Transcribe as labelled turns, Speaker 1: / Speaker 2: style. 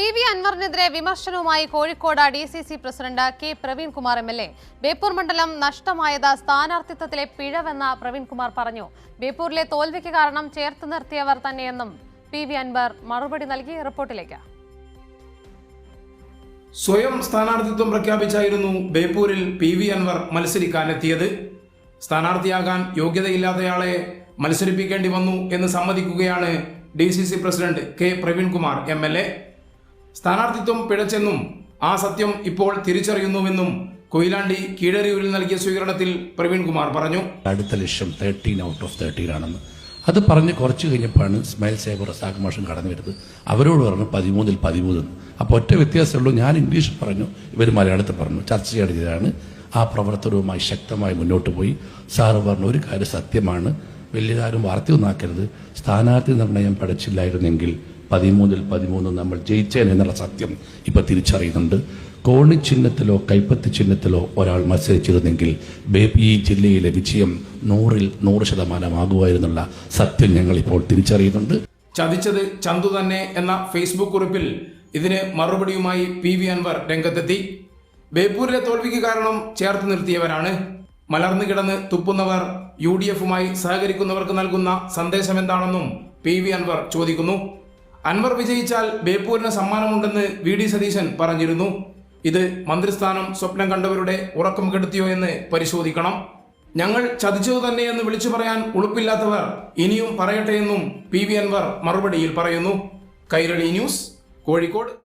Speaker 1: PV. അൻവറിനെതിരെ വിമർശനവുമായി Kozhikode DCC president K Praveen Kumar MLA. Beypore മണ്ഡലം നഷ്ടമായത് സ്ഥാനാർത്ഥിത്വത്തിലെ പിഴവെന്ന പ്രവീൺകുമാർ പറഞ്ഞു. ബേപ്പൂരിലെ തോൽവിക്ക് കാരണം ചേർത്ത് നിർത്തിയവർ തന്നെയെന്നും പി.വി. അൻവർ മറുപടി നൽകി. റിപ്പോർട്ടിലേക്ക്.
Speaker 2: സ്വയം സ്ഥാനാർത്ഥിത്വം പ്രഖ്യാപിച്ചായിരുന്നു ബേപ്പൂരിൽ പി.വി. അൻവർ മത്സരിക്കാനെത്തിയത്. സ്ഥാനാർത്ഥിയാകാൻ യോഗ്യതയില്ലാത്തയാളെ മത്സരിപ്പിക്കേണ്ടി വന്നു എന്ന് സമ്മതിക്കുകയാണ് DCC president K Praveen Kumar MLA. സ്ഥാനാർത്ഥിത്വം പിഴച്ചെന്നും ആ സത്യം ഇപ്പോൾ തിരിച്ചറിയുന്നുവെന്നും കൊയിലാണ്ടി കീഴരിയൂരിൽ നൽകിയ സ്വീകരണത്തിൽ പ്രവീൺകുമാർ പറഞ്ഞു.
Speaker 3: അടുത്ത ലക്ഷ്യം 13 ഔട്ട് ഓഫ് 13 ആണെന്ന് അത് പറഞ്ഞ് കുറച്ച് കഴിഞ്ഞപ്പോഴാണ് ഇസ്മായിൽ സാഹിബ് റസാഖ് മാഷൻ കടന്നു വരുന്നത്. അവരോട് പറഞ്ഞു 13-ൽ 13. അപ്പോൾ ഒറ്റ വ്യത്യാസമുള്ളൂ, ഞാൻ ഇംഗ്ലീഷിൽ പറഞ്ഞു, ഇവർ മലയാളത്തിൽ പറഞ്ഞു. ചർച്ച ചെയ്തതാണ്. ആ പ്രവർത്തനവുമായി ശക്തമായി മുന്നോട്ട് പോയി. സാറ് പറഞ്ഞ ഒരു കാര്യം സത്യമാണ്, വലിയതാരും വാർത്തയൊന്നാക്കരുത്. സ്ഥാനാർത്ഥി നിർണയം പഠിച്ചില്ലായിരുന്നെങ്കിൽ 13-ൽ 13 നമ്മൾ ജയിച്ചേനെന്നുള്ള സത്യം ഇപ്പൊ തിരിച്ചറിയുന്നുണ്ട്. കോണി ചിഹ്നത്തിലോ കൈപ്പത്തി ചിഹ്നത്തിലോ ഒരാൾ മത്സരിച്ചിരുന്നെങ്കിൽ ഈ ജില്ലയിലെ വിജയം 100-ൽ 100% ആകുമായിരുന്നുള്ള സത്യം ഞങ്ങൾ ഇപ്പോൾ തിരിച്ചറിയുന്നുണ്ട്.
Speaker 2: ചതിച്ചത് ചന്തു തന്നെ എന്ന ഫേസ്ബുക്ക് കുറിപ്പിൽ ഇതിന് മറുപടിയുമായി പി.വി. അൻവർ രംഗത്തെത്തി. ബേപ്പൂരിലെ തോൽവിക്ക് കാരണം ചേർത്ത് നിർത്തിയവരാണ്. മലർന്നു കിടന്ന് തുപ്പുന്നവർ UDFുമായി സഹകരിക്കുന്നവർക്ക് നൽകുന്ന സന്ദേശം എന്താണെന്നും പി.വി. അൻവർ ചോദിക്കുന്നു. അൻവർ വിജയിച്ചാൽ ബേപ്പൂരിന് സമ്മാനമുണ്ടെന്ന് VD സതീശൻ പറഞ്ഞിരുന്നു. ഇത് മന്ത്രിസ്ഥാനം സ്വപ്നം കണ്ടവരുടെ ഉറക്കം കെടുത്തിയോ എന്ന് പരിശോധിക്കണം. ഞങ്ങൾ ചതിച്ചതു തന്നെയെന്ന് വിളിച്ചു പറയാൻ ഉളുപ്പില്ലാത്തവർ ഇനിയും പറയട്ടെ എന്നും പി.വി. അൻവർ മറുപടിയിൽ പറയുന്നു. കൈരളി ന്യൂസ്, കോഴിക്കോട്.